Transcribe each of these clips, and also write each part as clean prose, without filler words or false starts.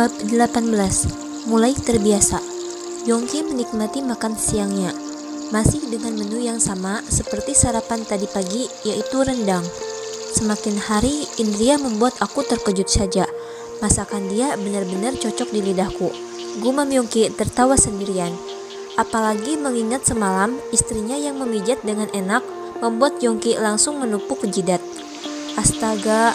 Bab 18. Mulai terbiasa. Yongki menikmati makan siangnya, masih dengan menu yang sama seperti sarapan tadi pagi, yaitu rendang. Semakin hari, Indria membuat aku terkejut saja. Masakan dia benar-benar cocok di lidahku. Gumam Yongki tertawa sendirian. Apalagi mengingat semalam istrinya yang memijat dengan enak membuat Yongki langsung menupuk ke jidat. Astaga,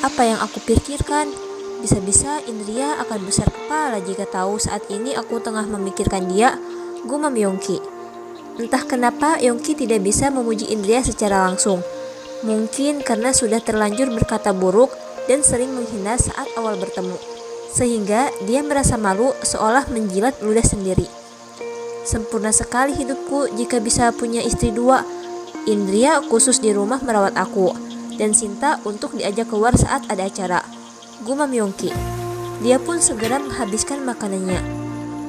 apa yang aku pikirkan? Bisa-bisa Indria akan besar kepala jika tahu saat ini aku tengah memikirkan dia, gumam Yongki. Entah kenapa Yongki tidak bisa memuji Indria secara langsung. Mungkin karena sudah terlanjur berkata buruk dan sering menghina saat awal bertemu, sehingga dia merasa malu seolah menjilat ludah sendiri. Sempurna sekali hidupku jika bisa punya istri dua. Indria khusus di rumah merawat aku, dan Sinta untuk diajak keluar saat ada acara, gumam Yongki. Dia pun segera menghabiskan makanannya.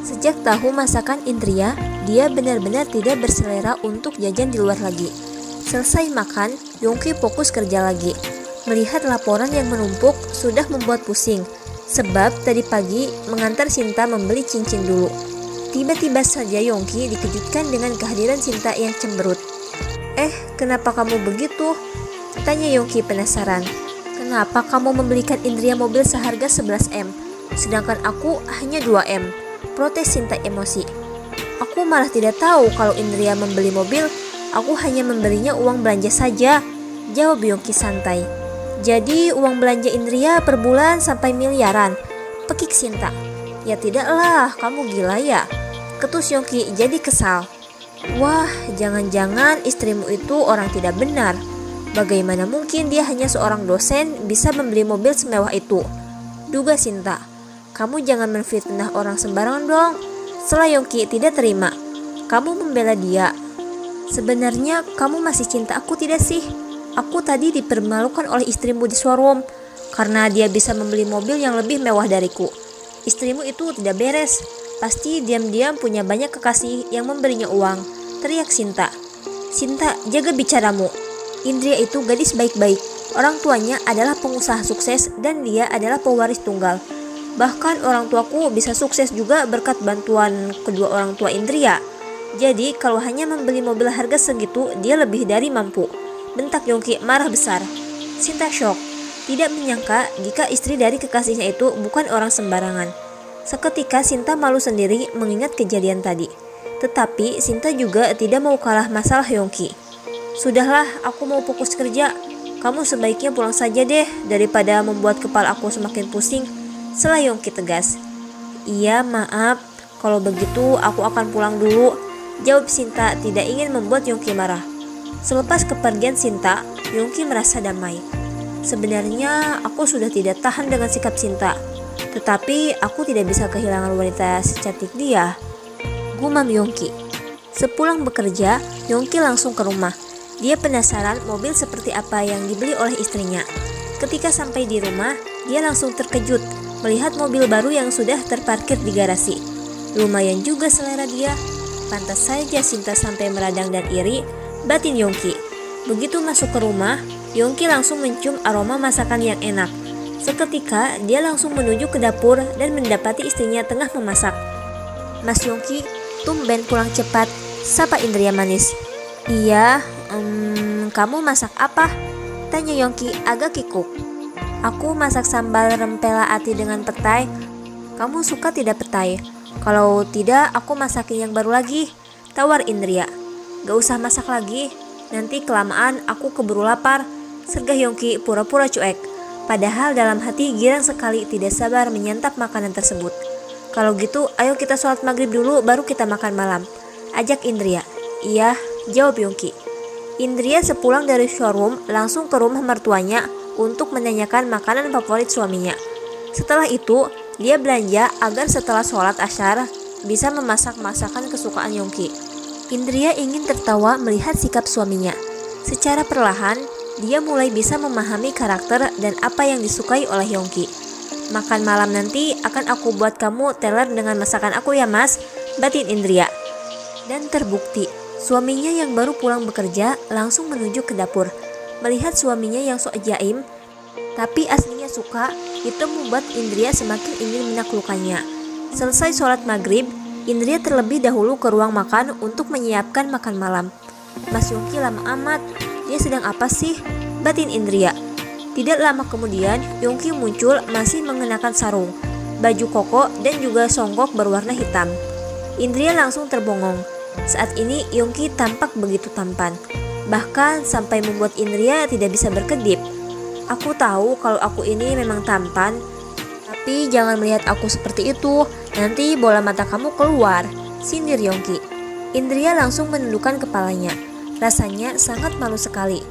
Sejak tahu masakan Indria, dia benar-benar tidak berselera untuk jajan di luar lagi. Selesai makan, Yongki fokus kerja lagi. Melihat laporan yang menumpuk sudah membuat pusing, sebab tadi pagi mengantar Sinta membeli cincin dulu. Tiba-tiba saja Yongki dikejutkan dengan kehadiran Sinta yang cemberut. Kenapa kamu begitu? Tanya Yongki penasaran. Kenapa kamu membelikan Indria mobil seharga 11 M, sedangkan aku hanya 2 M? Protes Sinta emosi. Aku malah tidak tahu kalau Indria membeli mobil, aku hanya memberinya uang belanja saja, jawab Yongki santai. Jadi uang belanja Indria per bulan sampai miliaran, pekik Sinta. Ya tidaklah, kamu gila ya, ketus Yongki jadi kesal. Wah, jangan-jangan istrimu itu orang tidak benar. Bagaimana mungkin dia hanya seorang dosen bisa membeli mobil semewah itu? Duga Sinta. Kamu jangan menfitnah orang sembarangan dong. Setelah Yongki tidak terima. Kamu membela dia. Sebenarnya kamu masih cinta aku tidak sih? Aku tadi dipermalukan oleh istrimu di showroom karena dia bisa membeli mobil yang lebih mewah dariku. Istrimu itu tidak beres. Pasti diam-diam punya banyak kekasih yang memberinya uang, teriak Sinta. Sinta, jaga bicaramu. Indria itu gadis baik-baik. Orang tuanya adalah pengusaha sukses dan dia adalah pewaris tunggal. Bahkan orang tuaku bisa sukses juga berkat bantuan kedua orang tua Indria. Jadi kalau hanya membeli mobil harga segitu, dia lebih dari mampu. Bentak Yongki marah besar. Sinta shock. Tidak menyangka jika istri dari kekasihnya itu bukan orang sembarangan. Seketika Sinta malu sendiri mengingat kejadian tadi. Tetapi Sinta juga tidak mau kalah masalah Yongki. Sudahlah, aku mau fokus kerja. Kamu sebaiknya pulang saja deh daripada membuat kepala aku semakin pusing, sela Yongki tegas. Iya, maaf. Kalau begitu aku akan pulang dulu, jawab Sinta tidak ingin membuat Yongki marah. Selepas kepergian Sinta, Yongki merasa damai. Sebenarnya aku sudah tidak tahan dengan sikap Sinta. Tetapi aku tidak bisa kehilangan wanita secantik dia, gumam Yongki. Sepulang bekerja, Yongki langsung ke rumah. Dia penasaran mobil seperti apa yang dibeli oleh istrinya. Ketika sampai di rumah, dia langsung terkejut melihat mobil baru yang sudah terparkir di garasi. Lumayan juga selera dia. Pantas saja Sinta sampai meradang dan iri, batin Yongki. Begitu masuk ke rumah, Yongki langsung mencium aroma masakan yang enak. Seketika dia langsung menuju ke dapur dan mendapati istrinya tengah memasak. Mas Yongki, tumben pulang cepat, sapa Indria manis. Iya, kamu masak apa? Tanya Yongki agak kikuk. Aku masak sambal rempela ati dengan petai. Kamu suka tidak petai? Kalau tidak, aku masakin yang baru lagi, tawar Indria. Gak usah masak lagi, nanti kelamaan aku keburu lapar, sergah Yongki pura-pura cuek. Padahal dalam hati girang sekali tidak sabar menyantap makanan tersebut. Kalau gitu, ayo kita sholat maghrib dulu baru kita makan malam, ajak Indria. Iya, jawab Yongki. Indria sepulang dari showroom langsung ke rumah mertuanya untuk menanyakan makanan favorit suaminya. Setelah itu, dia belanja agar setelah sholat asyar bisa memasak masakan kesukaan Yongki. Indria ingin tertawa melihat sikap suaminya. Secara perlahan, dia mulai bisa memahami karakter dan apa yang disukai oleh Yongki. Makan malam nanti akan aku buat kamu teler dengan masakan aku ya mas, batin Indria. Dan terbukti, suaminya yang baru pulang bekerja langsung menuju ke dapur. Melihat suaminya yang sok jaim, tapi aslinya suka, Itu membuat Indria semakin ingin menaklukkannya. Selesai sholat maghrib, Indria terlebih dahulu ke ruang makan untuk menyiapkan makan malam. Mas Yongki lama amat, dia sedang apa sih? Batin Indria. Tidak lama kemudian, Yongki muncul masih mengenakan sarung, baju koko dan juga songgok berwarna hitam. Indria langsung terbongong. Saat ini Yongki tampak begitu tampan, bahkan sampai membuat Indria tidak bisa berkedip. Aku tahu kalau aku ini memang tampan, tapi jangan melihat aku seperti itu, nanti bola mata kamu keluar, sindir Yongki. Indria langsung menundukkan kepalanya, rasanya sangat malu sekali.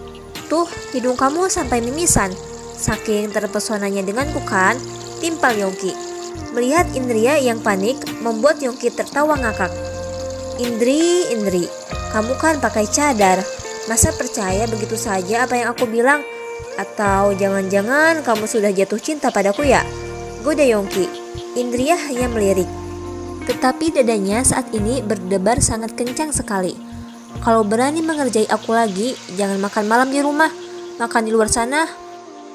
Tuh, hidung kamu sampai mimisan. Saking terpesonanya denganku kan, timpal Yongki. Melihat Indria yang panik, membuat Yongki tertawa ngakak. Indri, kamu kan pakai cadar. Masa percaya begitu saja apa yang aku bilang? Atau jangan-jangan kamu sudah jatuh cinta padaku ya? Goda Yongki. Indria hanya melirik. Tetapi dadanya saat ini berdebar sangat kencang sekali. Kalau berani mengerjai aku lagi, jangan makan malam di rumah, makan di luar sana,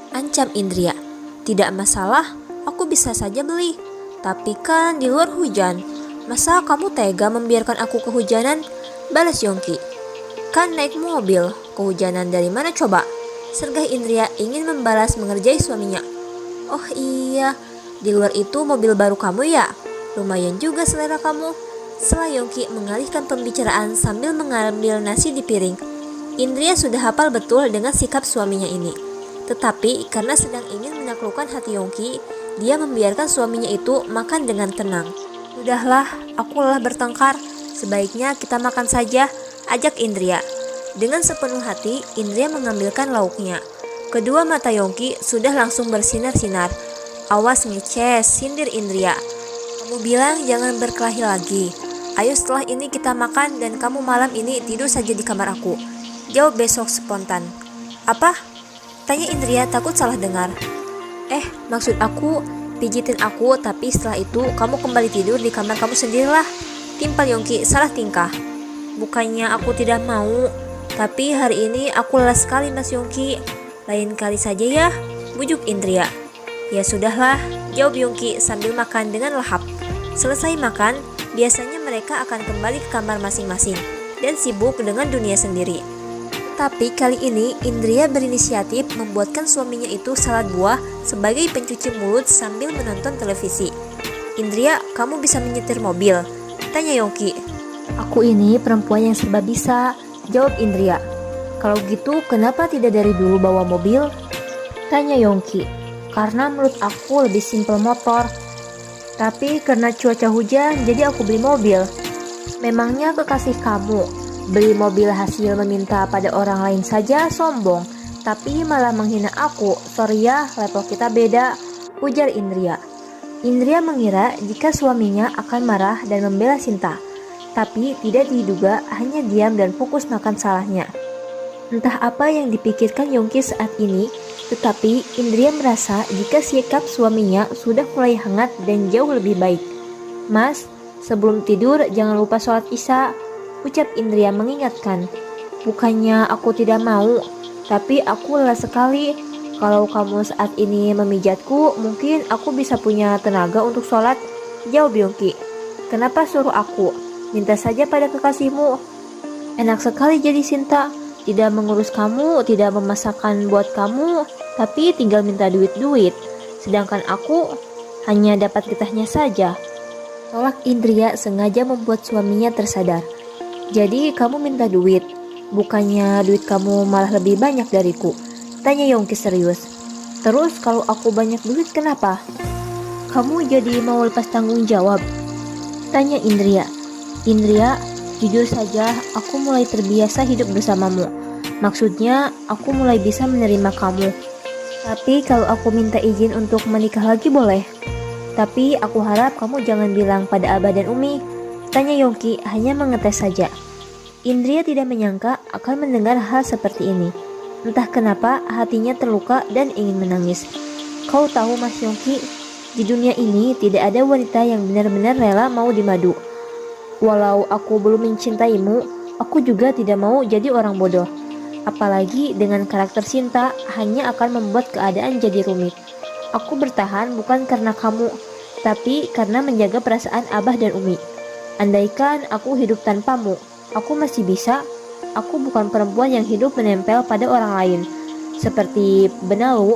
ancam Indria. Tidak masalah, aku bisa saja beli. Tapi kan di luar hujan. Masa kamu tega membiarkan aku kehujanan? Balas Yongki. Kan naik mobil, kehujanan dari mana coba? Sergah Indria ingin membalas mengerjai suaminya. Oh iya, di luar itu mobil baru kamu ya? Lumayan juga selera kamu. Setelah Yongki mengalihkan pembicaraan sambil mengambil nasi di piring, Indria sudah hafal betul dengan sikap suaminya ini. Tetapi karena sedang ingin menaklukkan hati Yongki, dia membiarkan suaminya itu makan dengan tenang. Sudahlah, aku lelah bertengkar, sebaiknya kita makan saja, ajak Indria. Dengan sepenuh hati, Indria mengambilkan lauknya. Kedua mata Yongki sudah langsung bersinar-sinar. Awas ngeces, sindir Indria. Kamu bilang jangan berkelahi lagi. Ayo setelah ini kita makan dan kamu malam ini tidur saja di kamar aku. Jawab besok spontan. Apa? Tanya Indria takut salah dengar. Maksud aku, pijitin aku tapi setelah itu kamu kembali tidur di kamar kamu sendirilah. Timpal Yongki salah tingkah. Bukannya aku tidak mau, tapi hari ini aku lelah sekali Mas Yongki. Lain kali saja ya, bujuk Indria. Ya sudahlah, jawab Yongki sambil makan dengan lahap. Selesai makan, biasanya mereka akan kembali ke kamar masing-masing dan sibuk dengan dunia sendiri. Tapi kali ini Indria berinisiatif membuatkan suaminya itu salad buah sebagai pencuci mulut sambil menonton televisi. Indria, kamu bisa menyetir mobil? Tanya Yongki. Aku ini perempuan yang serba bisa, jawab Indria. Kalau gitu kenapa tidak dari dulu bawa mobil? Tanya Yongki. Karena menurut aku lebih simpel motor. Tapi karena cuaca hujan, jadi aku beli mobil. Memangnya kekasih kamu beli mobil hasil meminta pada orang lain saja sombong, tapi malah menghina aku. Sorry ya, level kita beda, ujar Indria. Indria mengira jika suaminya akan marah dan membela Sinta, tapi tidak diduga hanya diam dan fokus makan salahnya. Entah apa yang dipikirkan Yongki saat ini, tetapi Indria merasa jika sikap suaminya sudah mulai hangat dan jauh lebih baik. Mas, sebelum tidur jangan lupa sholat isya, ucap Indria mengingatkan. Bukannya aku tidak mau, tapi aku lelah sekali. Kalau kamu saat ini memijatku, mungkin aku bisa punya tenaga untuk sholat, jawab Yongki. Kenapa suruh aku? Minta saja pada kekasihmu. Enak sekali jadi Sinta. Tidak mengurus kamu, tidak memasakkan buat kamu, tapi tinggal minta duit-duit. Sedangkan aku hanya dapat getahnya saja. Tolak Indria sengaja membuat suaminya tersadar. Jadi kamu minta duit, bukannya duit kamu malah lebih banyak dariku? Tanya Yongki serius. Terus kalau aku banyak duit kenapa? Kamu jadi mau lepas tanggung jawab? Tanya Indria. Indria, jujur saja, aku mulai terbiasa hidup bersamamu. Maksudnya, aku mulai bisa menerima kamu. Tapi kalau aku minta izin untuk menikah lagi boleh? Tapi aku harap kamu jangan bilang pada Abah dan Umi. Tanya Yongki hanya mengetes saja. Indria tidak menyangka akan mendengar hal seperti ini. Entah kenapa hatinya terluka dan ingin menangis. Kau tahu Mas Yongki, di dunia ini tidak ada wanita yang benar-benar rela mau dimadu. Walau aku belum mencintaimu, aku juga tidak mau jadi orang bodoh. Apalagi dengan karakter Sinta hanya akan membuat keadaan jadi rumit. Aku bertahan bukan karena kamu, tapi karena menjaga perasaan Abah dan Umi. Andaikan aku hidup tanpamu, aku masih bisa. Aku bukan perempuan yang hidup menempel pada orang lain, seperti benalu.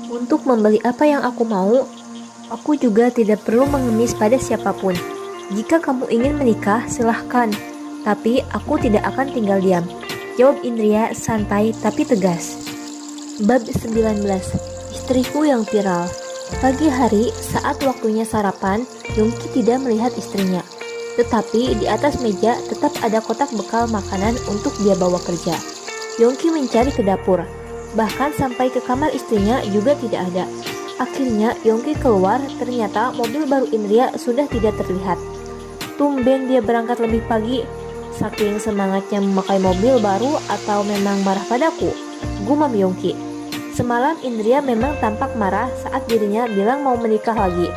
Untuk membeli apa yang aku mau, aku juga tidak perlu mengemis pada siapapun. Jika kamu ingin menikah, silahkan. Tapi aku tidak akan tinggal diam. Jawab Indria santai tapi tegas. Bab 19. Istriku yang viral. Pagi hari, saat waktunya sarapan, Yongki tidak melihat istrinya. Tetapi di atas meja tetap ada kotak bekal makanan untuk dia bawa kerja. Yongki mencari ke dapur. Bahkan sampai ke kamar istrinya juga tidak ada. Akhirnya Yongki keluar, ternyata mobil baru Indria sudah tidak terlihat. Tumben dia berangkat lebih pagi. Saking semangatnya memakai mobil baru atau memang marah padaku? Gumam Yongki. Semalam Indria memang tampak marah saat dirinya bilang mau menikah lagi.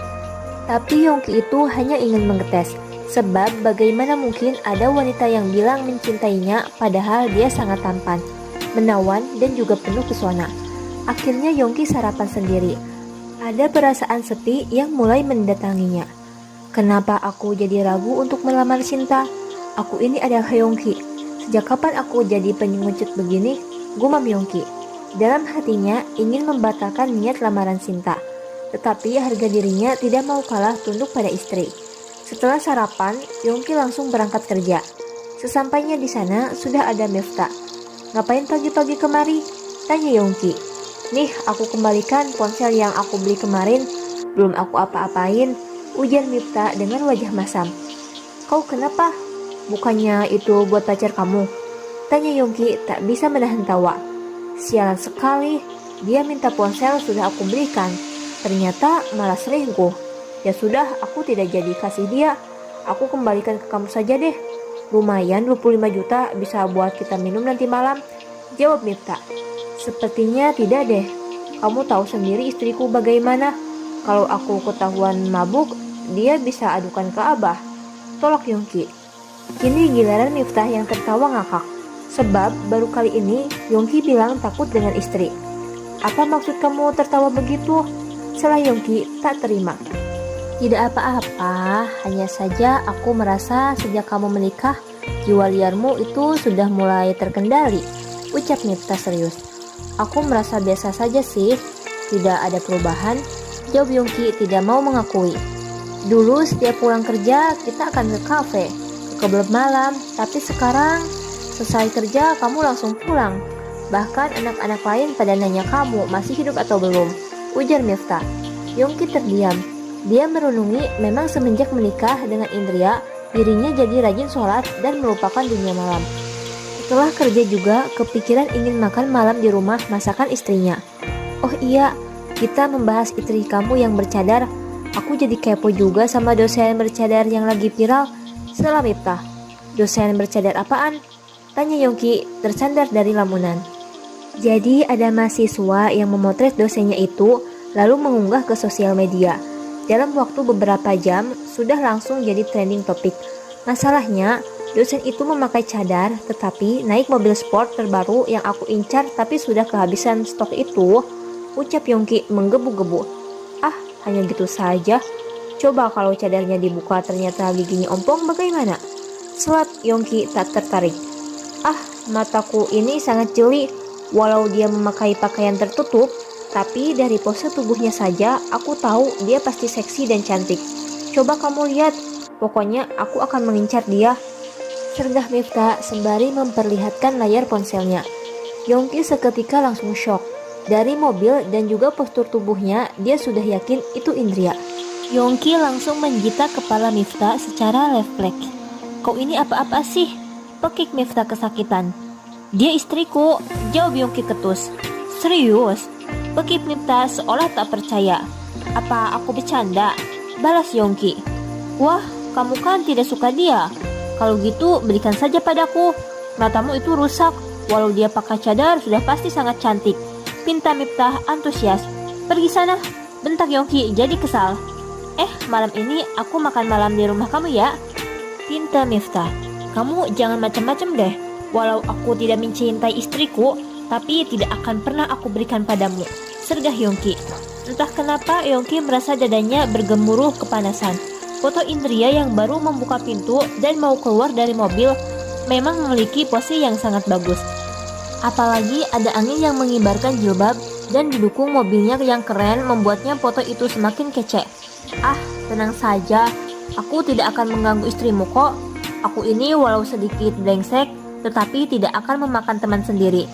Tapi Yongki itu hanya ingin mengetes. Sebab bagaimana mungkin ada wanita yang bilang mencintainya padahal dia sangat tampan, menawan dan juga penuh pesona. Akhirnya Yongki sarapan sendiri. Ada perasaan sepi yang mulai mendatanginya. Kenapa aku jadi ragu untuk melamar Cinta? Aku ini adalah Yongki. Sejak kapan aku jadi penyemucut begini? Gumam Yongki. Dalam hatinya ingin membatalkan niat lamaran Cinta. Tetapi harga dirinya tidak mau kalah tunduk pada istri. Setelah sarapan, Yongki langsung berangkat kerja. Sesampainya di sana sudah ada Miftah. Ngapain pagi-pagi kemari? Tanya Yongki. Nih, aku kembalikan ponsel yang aku beli kemarin. Belum aku apa-apain, ujar Miftah dengan wajah masam. Kau kenapa? Bukannya itu buat pacar kamu? Tanya Yongki tak bisa menahan tawa. Sialan sekali, dia minta ponsel sudah aku belikan. Ternyata malah selingkuh. Ya sudah, aku tidak jadi kasih dia. Aku kembalikan ke kamu saja deh. Lumayan 25 juta bisa buat kita minum nanti malam. Jawab Miftah. Sepertinya tidak deh. Kamu tahu sendiri istriku bagaimana. Kalau aku ketahuan mabuk, dia bisa adukan ke Abah. Tolak Yongki. Kini giliran Miftah yang tertawa ngakak. Sebab baru kali ini Yongki bilang takut dengan istri. Apa maksud kamu tertawa begitu? Salah Yongki tak terima. Tidak apa-apa, hanya saja aku merasa sejak kamu menikah, jiwa liarmu itu sudah mulai terkendali. Ucap Miftah serius. Aku merasa biasa saja sih, tidak ada perubahan. Jawab Yongki tidak mau mengakui. Dulu setiap pulang kerja kita akan ke kafe, ke klub malam, tapi sekarang selesai kerja kamu langsung pulang. Bahkan anak-anak lain pada nanya kamu masih hidup atau belum. Ujar Miftah. Yongki terdiam. Dia merenungi memang semenjak menikah dengan Indria, dirinya jadi rajin sholat dan melupakan dunia malam. Setelah kerja juga kepikiran ingin makan malam di rumah masakan istrinya. Oh iya, kita membahas istri kamu yang bercadar. Aku jadi kepo juga sama dosen bercadar yang lagi viral. Salah Miftah. Dosen bercadar apaan? Tanya Yongki tersandar dari lamunan. Jadi ada mahasiswa yang memotret dosennya itu lalu mengunggah ke sosial media. Dalam waktu beberapa jam sudah langsung jadi trending topik. Masalahnya dosen itu memakai cadar tetapi naik mobil sport terbaru yang aku incar tapi sudah kehabisan stok itu. Ucap Yongki menggebu-gebu. Ah, hanya gitu saja. Coba kalau cadarnya dibuka ternyata giginya ompong bagaimana? Selat Yongki tak tertarik. Ah, mataku ini sangat jeli. Walau dia memakai pakaian tertutup, tapi dari pose tubuhnya saja aku tahu dia pasti seksi dan cantik. Coba kamu lihat, pokoknya aku akan mengincar dia. Sergah Miftah sembari memperlihatkan layar ponselnya. Yongki seketika langsung shock. Dari mobil dan juga postur tubuhnya, dia sudah yakin itu Indria. Yongki langsung menjita kepala Miftah secara refleks. Kau ini apa-apa sih? Pekik Miftah kesakitan. Dia istriku, jawab Yongki ketus. Serius? Pekik Miftah seolah tak percaya. Apa aku bercanda? Balas Yongki. Wah, kamu kan tidak suka dia. Kalau gitu berikan saja padaku. Matamu itu rusak. Walau dia pakai cadar sudah pasti sangat cantik. Pinta Miftah antusias. Pergi sana. Bentak Yongki jadi kesal. Malam ini aku makan malam di rumah kamu ya. Pinta Miftah. Kamu jangan macam-macam deh. Walau aku tidak mencintai istriku, tapi tidak akan pernah aku berikan padamu. sergah Yongki. Entah kenapa Yongki merasa dadanya bergemuruh kepanasan. Foto Indria yang baru membuka pintu dan mau keluar dari mobil memang memiliki pose yang sangat bagus. Apalagi ada angin yang mengibarkan jilbab dan didukung mobilnya yang keren membuatnya foto itu semakin kece. Ah, tenang saja, aku tidak akan mengganggu istrimu kok. Aku ini walau sedikit brengsek, tetapi tidak akan memakan teman sendiri.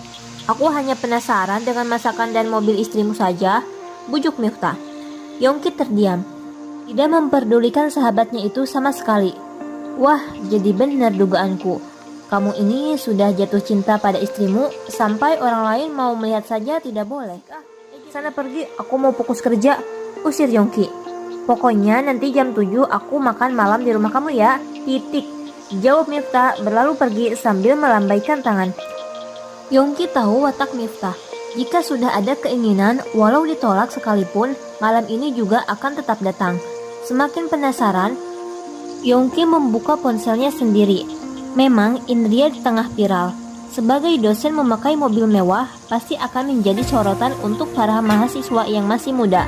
Aku hanya penasaran dengan masakan dan mobil istrimu saja, bujuk Miftah. Yongki terdiam, tidak memperdulikan sahabatnya itu sama sekali. Wah, jadi benar dugaanku. Kamu ini sudah jatuh cinta pada istrimu sampai orang lain mau melihat saja tidak boleh. Sana pergi, aku mau fokus kerja, usir Yongki. Pokoknya nanti jam 7 aku makan malam di rumah kamu ya, titik. Jawab Miftah berlalu pergi sambil melambaikan tangan. Yongki tahu watak Miftah. Jika sudah ada keinginan, walau ditolak sekalipun, malam ini juga akan tetap datang. Semakin penasaran, Yongki membuka ponselnya sendiri. Memang Indria di tengah viral. Sebagai dosen memakai mobil mewah pasti akan menjadi sorotan untuk para mahasiswa yang masih muda.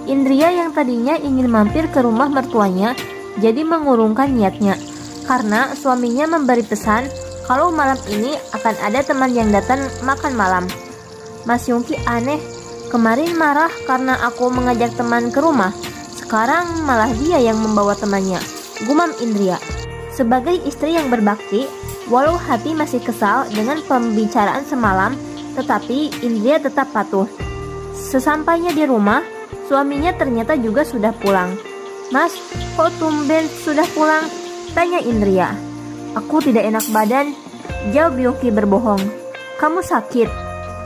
Indria yang tadinya ingin mampir ke rumah mertuanya jadi mengurungkan niatnya karena suaminya memberi pesan kalau malam ini akan ada teman yang datang makan malam. Mas Yongki aneh, kemarin marah karena aku mengajak teman ke rumah, sekarang malah dia yang membawa temannya, gumam Indria. Sebagai istri yang berbakti, walau hati masih kesal dengan pembicaraan semalam, tetapi Indria tetap patuh. Sesampainya di rumah, suaminya ternyata juga sudah pulang. Mas, kok tumben sudah pulang? Tanya Indria. Aku tidak enak badan, jawab Yongki berbohong. Kamu sakit?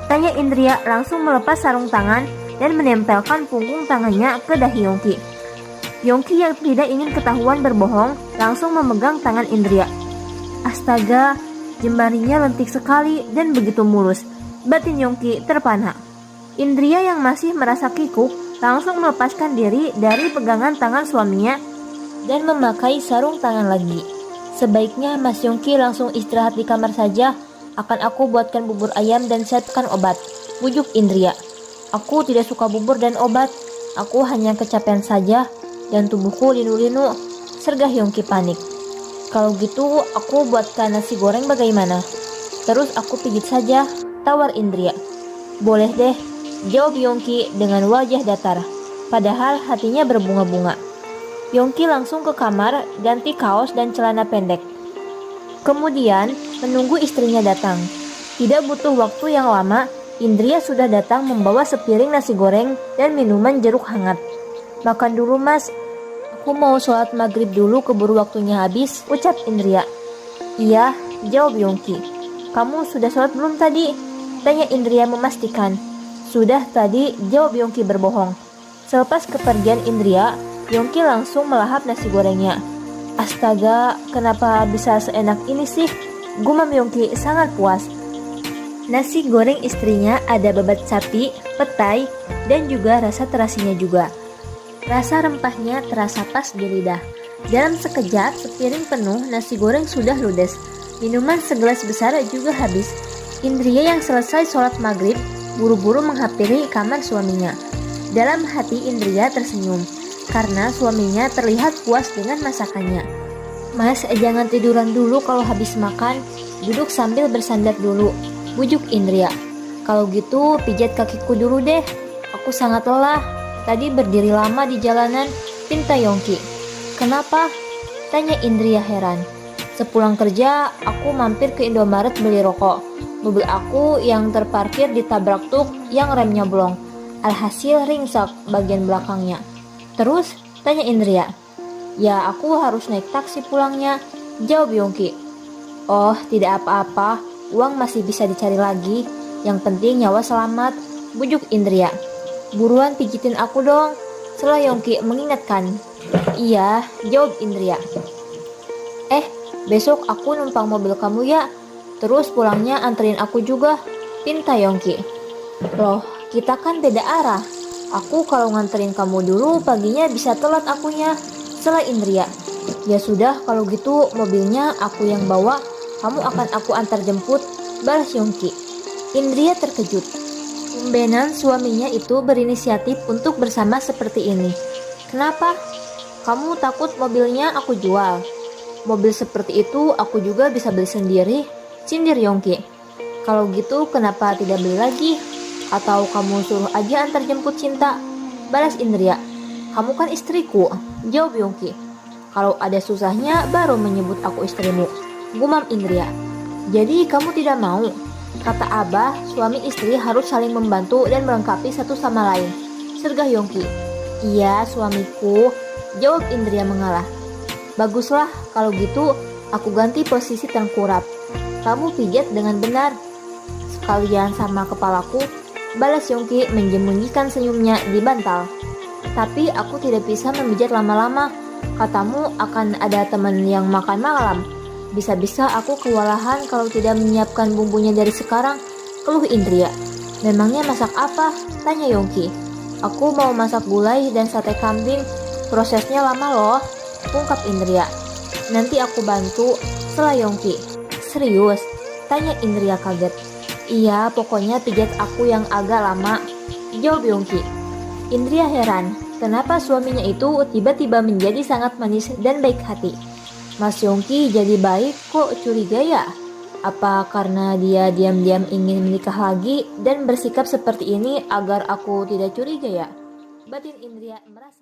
Tanya Indria langsung melepas sarung tangan dan menempelkan punggung tangannya ke dahi Yongki. Yongki yang tidak ingin ketahuan berbohong langsung memegang tangan Indria. Astaga, jemarinya lentik sekali dan begitu mulus. Batin Yongki terpana. Indria yang masih merasa kikuk langsung melepaskan diri dari pegangan tangan suaminya dan memakai sarung tangan lagi. Sebaiknya Mas Yongki langsung istirahat di kamar saja. Akan aku buatkan bubur ayam dan siapkan obat, bujuk Indria. Aku tidak suka bubur dan obat. Aku hanya kecapean saja dan tubuhku linu-linu, sergah Yongki panik. Kalau gitu aku buatkan nasi goreng bagaimana? Terus aku pijit saja, tawar Indria. Boleh deh, jawab Yongki dengan wajah datar, padahal hatinya berbunga-bunga. Yongki langsung ke kamar, ganti kaos dan celana pendek. Kemudian menunggu istrinya datang. Tidak butuh waktu yang lama, Indria sudah datang membawa sepiring nasi goreng dan minuman jeruk hangat. Makan dulu mas, aku mau sholat maghrib dulu keburu waktunya habis, ucap Indria. Iya, jawab Yongki. Kamu sudah sholat belum tadi? Tanya Indria memastikan. Sudah tadi, jawab Yongki berbohong. Selepas kepergian Indria, Yongki langsung melahap nasi gorengnya. Astaga, kenapa bisa seenak ini sih? Gumam Yongki sangat puas. Nasi goreng istrinya ada babat sapi, petai, dan juga rasa terasinya juga. Rasa rempahnya terasa pas di lidah. Dalam sekejap, sepiring penuh nasi goreng sudah ludes. Minuman segelas besar juga habis. Indria yang selesai sholat maghrib, buru-buru menghampiri kamar suaminya. Dalam hati Indria tersenyum, karena suaminya terlihat puas dengan masakannya. Mas, jangan tiduran dulu kalau habis makan. Duduk sambil bersandar dulu, bujuk Indria. Kalau gitu, pijat kakiku dulu deh. Aku sangat lelah. Tadi berdiri lama di jalanan, pinta Yongki. Kenapa? Tanya Indria heran. Sepulang kerja, aku mampir ke Indomaret beli rokok. Mobil aku yang terparkir ditabrak truk yang remnya blong. Alhasil ringsek bagian belakangnya. Terus? Tanya Indria. Ya, aku harus naik taksi pulangnya, jawab Yongki. Oh, tidak apa-apa. Uang masih bisa dicari lagi. Yang penting nyawa selamat, bujuk Indria. Buruan pijitin aku dong, setelah Yongki mengingatkan. Iya, jawab Indria. Besok aku numpang mobil kamu ya. Terus pulangnya anterin aku juga, pinta Yongki. Loh, kita kan beda arah. Aku kalau nganterin kamu dulu paginya bisa telat akunya, setelah Indria. Ya sudah, kalau gitu mobilnya aku yang bawa, kamu akan aku antar jemput, balas Yongki. Indria terkejut. Tumbenan suaminya itu berinisiatif untuk bersama seperti ini. Kenapa? Kamu takut mobilnya aku jual? Mobil seperti itu aku juga bisa beli sendiri, sindir Yongki. Kalau gitu kenapa tidak beli lagi? Atau kamu suruh aja antar jemput Cinta? Balas Indria. Kamu kan istriku, jawab Yongki. Kalau ada susahnya baru menyebut aku istrimu, gumam Indria. Jadi kamu tidak mau? Kata Abah, suami istri harus saling membantu dan melengkapi satu sama lain, sergah Yongki. Iya suamiku, jawab Indria mengalah. Baguslah, kalau gitu aku ganti posisi tengkurap. Kamu pijat dengan benar. Sekalian sama kepalaku, balas Yongki menyembunyikan senyumnya di bantal. Tapi aku tidak bisa memijat lama-lama. Katamu akan ada teman yang makan malam. Bisa-bisa aku kewalahan kalau tidak menyiapkan bumbunya dari sekarang, keluh Indria. Memangnya masak apa? Tanya Yongki. Aku mau masak gulai dan sate kambing. Prosesnya lama loh, ungkap Indria. Nanti aku bantu, sela Yongki. Serius? Tanya Indria kaget. Iya, pokoknya pijat aku yang agak lama, jawab Yongki. Indria heran, kenapa suaminya itu tiba-tiba menjadi sangat manis dan baik hati. Mas Yongki jadi baik kok curiga ya? Apa karena dia diam-diam ingin menikah lagi dan bersikap seperti ini agar aku tidak curiga ya? Batin Indria merasa